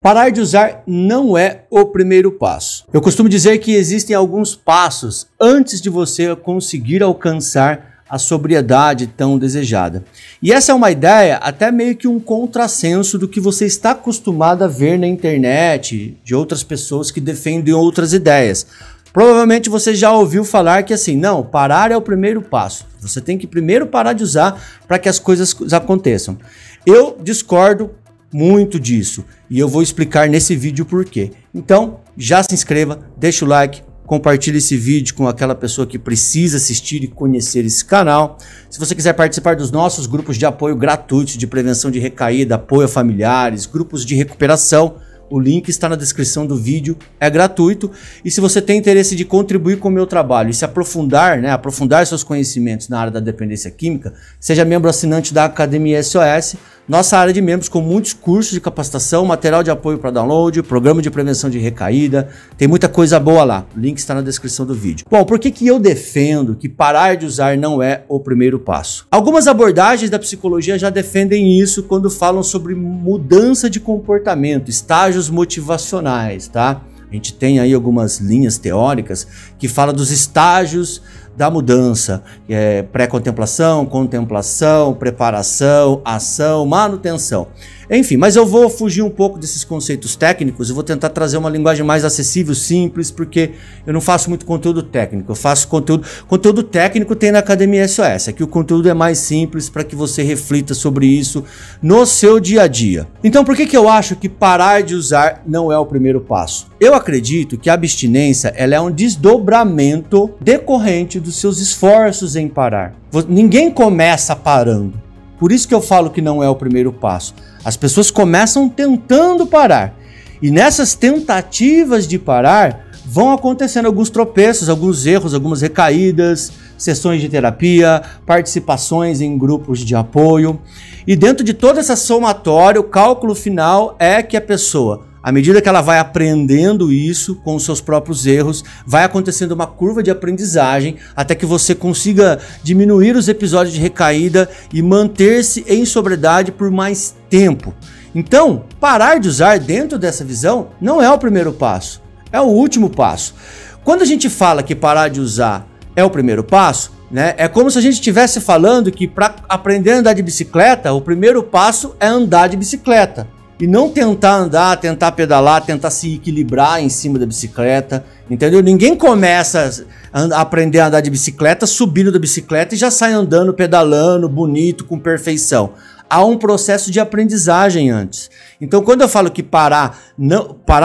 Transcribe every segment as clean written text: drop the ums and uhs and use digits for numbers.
Parar de usar não é o primeiro passo. Eu costumo dizer que existem alguns passos antes de você conseguir alcançar a sobriedade tão desejada. E essa é uma ideia até meio que um contrassenso do que você está acostumado a ver na internet, de outras pessoas que defendem outras ideias. Provavelmente você já ouviu falar que assim, não, parar é o primeiro passo. Você tem que primeiro parar de usar para que as coisas aconteçam. Eu discordo muito disso e eu vou explicar nesse vídeo por quê. Então, já se inscreva, deixa o like, compartilhe esse vídeo com aquela pessoa que precisa assistir e conhecer esse canal. Se você quiser participar dos nossos grupos de apoio gratuitos de prevenção de recaída, apoio a familiares, grupos de recuperação, o link está na descrição do vídeo, é gratuito. E se você tem interesse de contribuir com o meu trabalho e se aprofundar, aprofundar seus conhecimentos na área da dependência química, seja membro assinante da Academia SOS, nossa área de membros com muitos cursos de capacitação, material de apoio para download, programa de prevenção de recaída, tem muita coisa boa lá, o link está na descrição do vídeo. Bom, por que eu defendo que parar de usar não é o primeiro passo? Algumas abordagens da psicologia já defendem isso quando falam sobre mudança de comportamento, estágios motivacionais, tá? A gente tem aí algumas linhas teóricas que falam dos estágios da mudança, pré-contemplação, contemplação, preparação, ação, manutenção. Enfim, mas eu vou fugir um pouco desses conceitos técnicos, eu vou tentar trazer uma linguagem mais acessível, simples, porque eu não faço muito conteúdo técnico, eu faço conteúdo técnico tem na Academia SOS, aqui o conteúdo é mais simples para que você reflita sobre isso no seu dia a dia. Então por que eu acho que parar de usar não é o primeiro passo? Eu acredito que a abstinência ela é um desdobramento decorrente dos seus esforços em parar. Ninguém começa parando. Por isso que eu falo que não é o primeiro passo. As pessoas começam tentando parar. E nessas tentativas de parar, vão acontecendo alguns tropeços, alguns erros, algumas recaídas, sessões de terapia, participações em grupos de apoio. E dentro de toda essa somatória, o cálculo final é que a pessoa, à medida que ela vai aprendendo isso com os seus próprios erros, vai acontecendo uma curva de aprendizagem até que você consiga diminuir os episódios de recaída e manter-se em sobriedade por mais tempo. Então, parar de usar dentro dessa visão não é o primeiro passo, é o último passo. Quando a gente fala que parar de usar é o primeiro passo, é como se a gente estivesse falando que para aprender a andar de bicicleta, o primeiro passo é andar de bicicleta. E não tentar andar, tentar pedalar, tentar se equilibrar em cima da bicicleta, entendeu? Ninguém começa a aprender a andar de bicicleta subindo da bicicleta e já sai andando, pedalando, bonito, com perfeição. Há um processo de aprendizagem antes. Então, quando eu falo que parar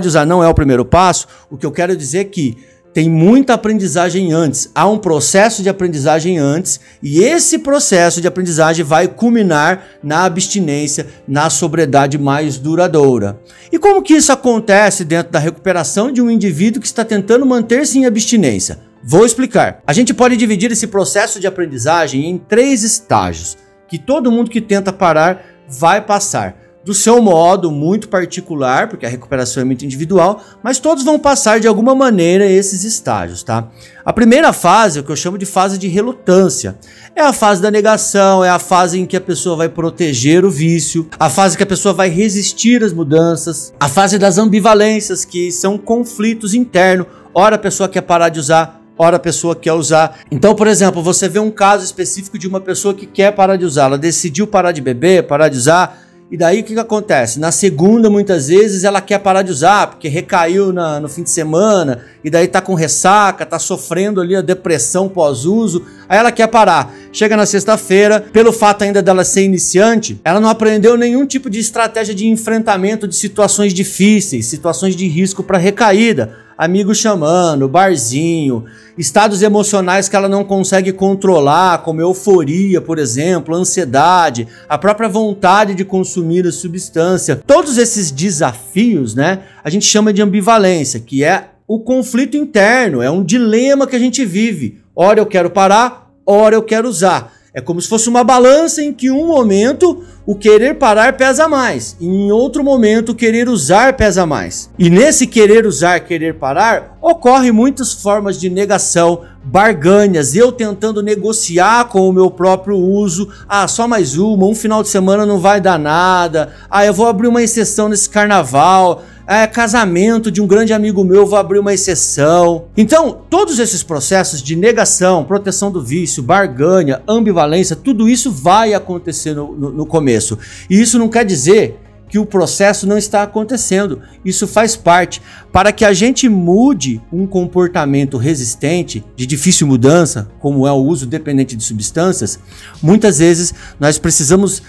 de usar não é o primeiro passo, o que eu quero dizer é que tem muita aprendizagem antes, há um processo de aprendizagem antes e esse processo de aprendizagem vai culminar na abstinência, na sobriedade mais duradoura. E como que isso acontece dentro da recuperação de um indivíduo que está tentando manter-se em abstinência? Vou explicar. A gente pode dividir esse processo de aprendizagem em 3 estágios, que todo mundo que tenta parar vai passar. Do seu modo muito particular, porque a recuperação é muito individual, mas todos vão passar de alguma maneira esses estágios, tá? A primeira fase, o que eu chamo de fase de relutância, é a fase da negação, é a fase em que a pessoa vai proteger o vício, a fase que a pessoa vai resistir às mudanças, a fase das ambivalências, que são conflitos internos, ora a pessoa quer parar de usar, ora a pessoa quer usar. Então, por exemplo, você vê um caso específico de uma pessoa que quer parar de usar, ela decidiu parar de beber, parar de usar. E daí o que acontece? Na segunda, muitas vezes, ela quer parar de usar, porque recaiu no fim de semana, e daí tá com ressaca, tá sofrendo ali a depressão pós-uso, aí ela quer parar. Chega na sexta-feira, pelo fato ainda dela ser iniciante, ela não aprendeu nenhum tipo de estratégia de enfrentamento de situações difíceis, situações de risco para recaída. Amigo chamando, barzinho, estados emocionais que ela não consegue controlar, como euforia, por exemplo, ansiedade, a própria vontade de consumir a substância. Todos esses desafios, a gente chama de ambivalência, que é o conflito interno, é um dilema que a gente vive. Ora eu quero parar, ora eu quero usar. É como se fosse uma balança em que em um momento o querer parar pesa mais, e em outro momento o querer usar pesa mais. E nesse querer usar, querer parar, ocorre muitas formas de negação, barganhas, eu tentando negociar com o meu próprio uso. Ah, só mais uma, um final de semana não vai dar nada. Ah, eu vou abrir uma exceção nesse carnaval. É casamento de um grande amigo meu, vou abrir uma exceção. Então, todos esses processos de negação, proteção do vício, barganha, ambivalência, tudo isso vai acontecer no começo. E isso não quer dizer que o processo não está acontecendo. Isso faz parte. Para que a gente mude um comportamento resistente, de difícil mudança, como é o uso dependente de substâncias, muitas vezes nós precisamos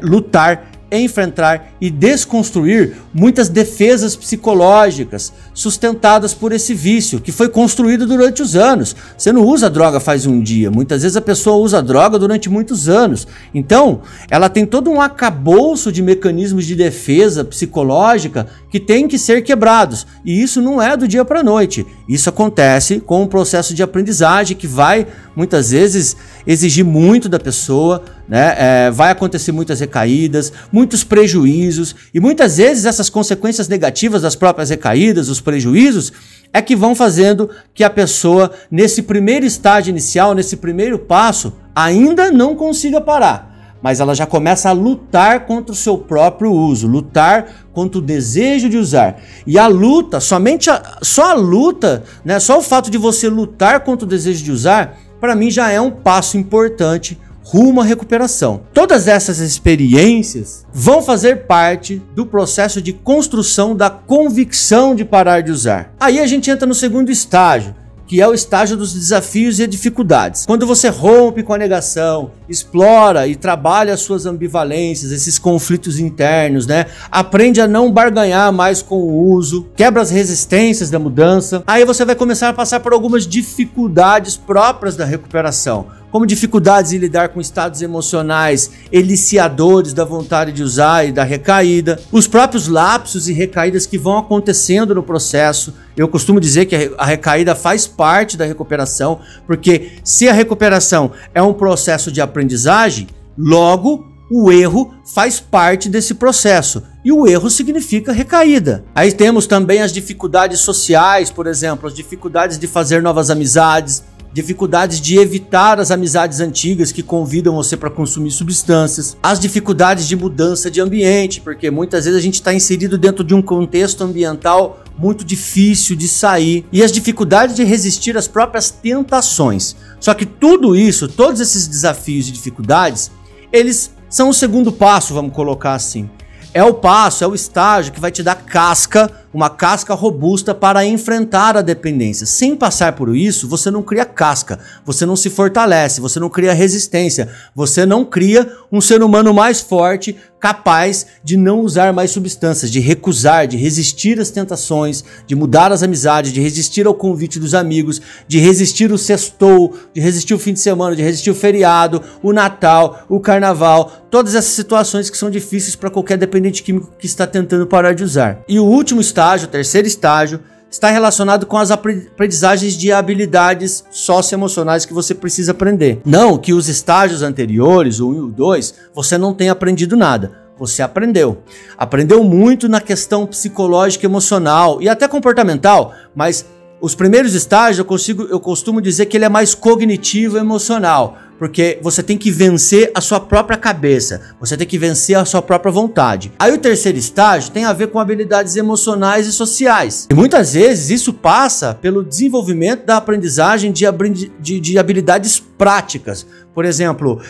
lutar, enfrentar e desconstruir muitas defesas psicológicas sustentadas por esse vício que foi construído durante os anos. Você não usa droga faz um dia, muitas vezes a pessoa usa droga durante muitos anos. Então, ela tem todo um arcabouço de mecanismos de defesa psicológica que tem que ser quebrados. E isso não é do dia para a noite. Isso acontece com um processo de aprendizagem que vai, muitas vezes, exigir muito da pessoa, né? Vai acontecer muitas recaídas, muitos prejuízos, e muitas vezes essas consequências negativas das próprias recaídas, os prejuízos, é que vão fazendo que a pessoa, nesse primeiro estágio inicial, nesse primeiro passo, ainda não consiga parar. Mas ela já começa a lutar contra o seu próprio uso, lutar contra o desejo de usar. E a luta, só a luta, né, só o fato de você lutar contra o desejo de usar, para mim já é um passo importante rumo à recuperação. Todas essas experiências vão fazer parte do processo de construção da convicção de parar de usar. Aí a gente entra no segundo estágio, que é o estágio dos desafios e dificuldades. Quando você rompe com a negação, explora e trabalha as suas ambivalências, esses conflitos internos, né? Aprende a não barganhar mais com o uso, quebra as resistências da mudança. Aí você vai começar a passar por algumas dificuldades próprias da recuperação, como dificuldades em lidar com estados emocionais eliciadores da vontade de usar e da recaída, os próprios lapsos e recaídas que vão acontecendo no processo. Eu costumo dizer que a recaída faz parte da recuperação, porque se a recuperação é um processo de aprendizagem, logo o erro faz parte desse processo. E o erro significa recaída. Aí temos também as dificuldades sociais, por exemplo, as dificuldades de fazer novas amizades, dificuldades de evitar as amizades antigas que convidam você para consumir substâncias, as dificuldades de mudança de ambiente, porque muitas vezes a gente está inserido dentro de um contexto ambiental muito difícil de sair, e as dificuldades de resistir às próprias tentações. Só que tudo isso, todos esses desafios e dificuldades, eles são o segundo passo, vamos colocar assim. É o passo, é o estágio que vai te dar casca, uma casca robusta para enfrentar a dependência. Sem passar por isso, você não cria casca, você não se fortalece, você não cria resistência, você não cria um ser humano mais forte, capaz de não usar mais substâncias, de recusar, de resistir às tentações, de mudar as amizades, de resistir ao convite dos amigos, de resistir o sextou, de resistir o fim de semana, de resistir o feriado, o Natal, o Carnaval, todas essas situações que são difíceis para qualquer dependente químico que está tentando parar de usar. E o último estágio, o terceiro estágio, está relacionado com as aprendizagens de habilidades socioemocionais que você precisa aprender. Não que os estágios anteriores, o 1 e o 2, você não tenha aprendido nada. Você aprendeu. Aprendeu muito na questão psicológica, emocional e até comportamental, mas os primeiros estágios eu costumo dizer que ele é mais cognitivo e emocional, porque você tem que vencer a sua própria cabeça, você tem que vencer a sua própria vontade. Aí o terceiro estágio tem a ver com habilidades emocionais e sociais. E muitas vezes isso passa pelo desenvolvimento da aprendizagem de habilidades práticas. Por exemplo,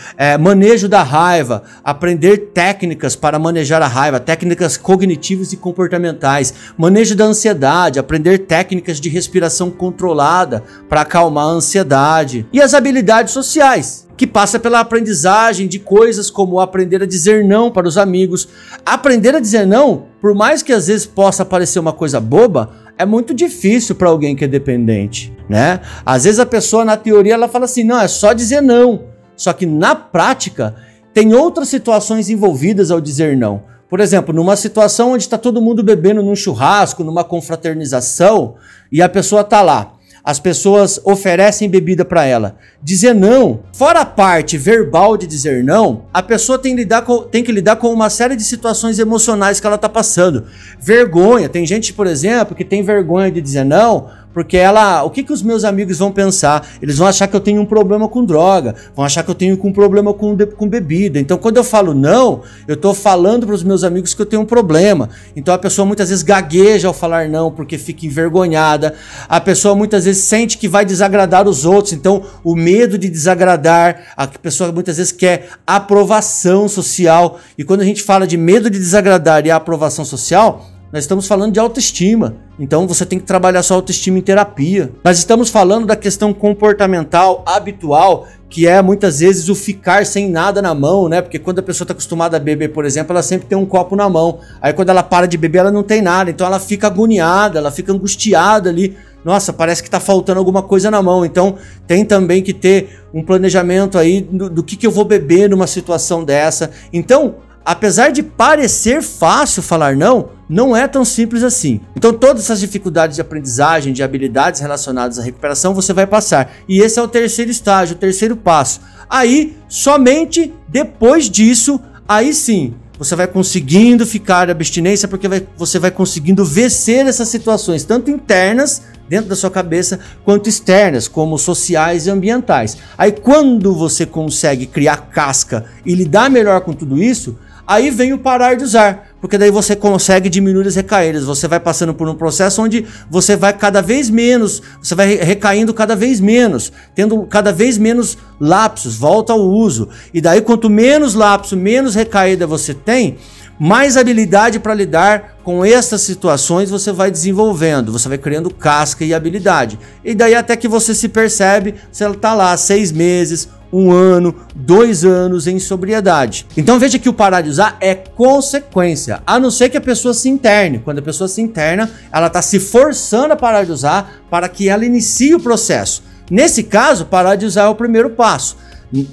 manejo da raiva, aprender técnicas para manejar a raiva, técnicas cognitivas e comportamentais, manejo da ansiedade, aprender técnicas de respiração controlada para acalmar a ansiedade, e as habilidades sociais, que passa pela aprendizagem de coisas como aprender a dizer não para os amigos. Aprender a dizer não, por mais que às vezes possa parecer uma coisa boba, é muito difícil para alguém que é dependente, né? Às vezes a pessoa, na teoria, ela fala assim, não, é só dizer não. Só que na prática, tem outras situações envolvidas ao dizer não. Por exemplo, numa situação onde está todo mundo bebendo num churrasco, numa confraternização, e a pessoa está lá. As pessoas oferecem bebida para ela. Dizer não, fora a parte verbal de dizer não, a pessoa tem que lidar com uma série de situações emocionais que ela está passando. Vergonha, tem gente, por exemplo, que tem vergonha de dizer não, porque o que os meus amigos vão pensar? Eles vão achar que eu tenho um problema com droga, vão achar que eu tenho um problema com bebida. Então, quando eu falo não, eu estou falando para os meus amigos que eu tenho um problema. Então, a pessoa muitas vezes gagueja ao falar não, porque fica envergonhada. A pessoa muitas vezes sente que vai desagradar os outros. Então, o medo de desagradar, a pessoa muitas vezes quer aprovação social. E quando a gente fala de medo de desagradar e aprovação social, nós estamos falando de autoestima. Então você tem que trabalhar sua autoestima em terapia. Nós estamos falando da questão comportamental habitual, que é muitas vezes o ficar sem nada na mão, né? Porque quando a pessoa está acostumada a beber, por exemplo, ela sempre tem um copo na mão. Aí quando ela para de beber, ela não tem nada. Então ela fica agoniada, ela fica angustiada ali. Nossa, parece que está faltando alguma coisa na mão. Então tem também que ter um planejamento aí do que eu vou beber numa situação dessa. Então, apesar de parecer fácil falar não, não é tão simples assim. Então todas essas dificuldades de aprendizagem, de habilidades relacionadas à recuperação, você vai passar. E esse é o terceiro estágio, o terceiro passo. Aí, somente depois disso, aí sim, você vai conseguindo ficar de abstinência, porque você vai conseguindo vencer essas situações, tanto internas, dentro da sua cabeça, quanto externas, como sociais e ambientais. Aí quando você consegue criar casca e lidar melhor com tudo isso, aí vem o parar de usar, porque daí você consegue diminuir as recaídas, você vai passando por um processo onde você vai cada vez menos, você vai recaindo cada vez menos, tendo cada vez menos lapsos, volta ao uso. E daí quanto menos lapso, menos recaída você tem, mais habilidade para lidar com essas situações você vai desenvolvendo, você vai criando casca e habilidade. E daí até que você se percebe, você está lá 6 meses, 1 ano, 2 anos em sobriedade. Então veja que o parar de usar é consequência, a não ser que a pessoa se interne. Quando a pessoa se interna, ela está se forçando a parar de usar para que ela inicie o processo. Nesse caso, parar de usar é o primeiro passo.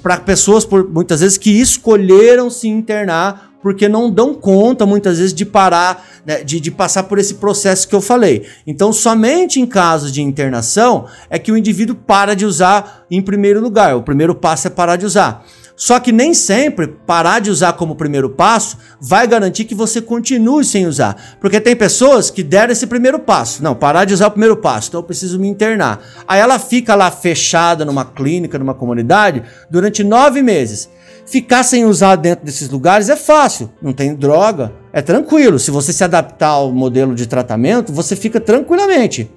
Para pessoas, muitas vezes, que escolheram se internar porque não dão conta, muitas vezes, de parar, né, de passar por esse processo que eu falei. Então, somente em casos de internação é que o indivíduo para de usar em primeiro lugar. O primeiro passo é parar de usar. Só que nem sempre parar de usar como primeiro passo vai garantir que você continue sem usar. Porque tem pessoas que deram esse primeiro passo. Não, parar de usar é o primeiro passo, então eu preciso me internar. Aí ela fica lá fechada numa clínica, numa comunidade, durante 9 meses. Ficar sem usar dentro desses lugares é fácil, não tem droga, é tranquilo. Se você se adaptar ao modelo de tratamento, você fica tranquilamente.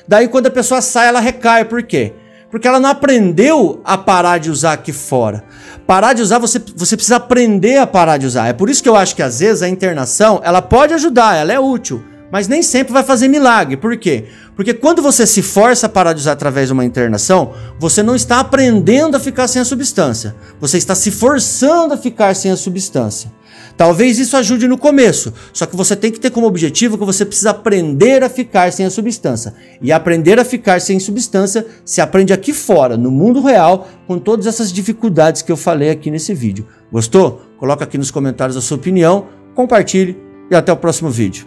Daí quando a pessoa sai, ela recai. Por quê? Porque ela não aprendeu a parar de usar aqui fora. Parar de usar, você precisa aprender a parar de usar. É por isso que eu acho que às vezes a internação, ela pode ajudar, ela é útil, mas nem sempre vai fazer milagre. Por quê? Porque quando você se força a parar de usar através de uma internação, você não está aprendendo a ficar sem a substância. Você está se forçando a ficar sem a substância. Talvez isso ajude no começo, só que você tem que ter como objetivo que você precisa aprender a ficar sem a substância. E aprender a ficar sem substância se aprende aqui fora, no mundo real, com todas essas dificuldades que eu falei aqui nesse vídeo. Gostou? Coloca aqui nos comentários a sua opinião, compartilhe e até o próximo vídeo.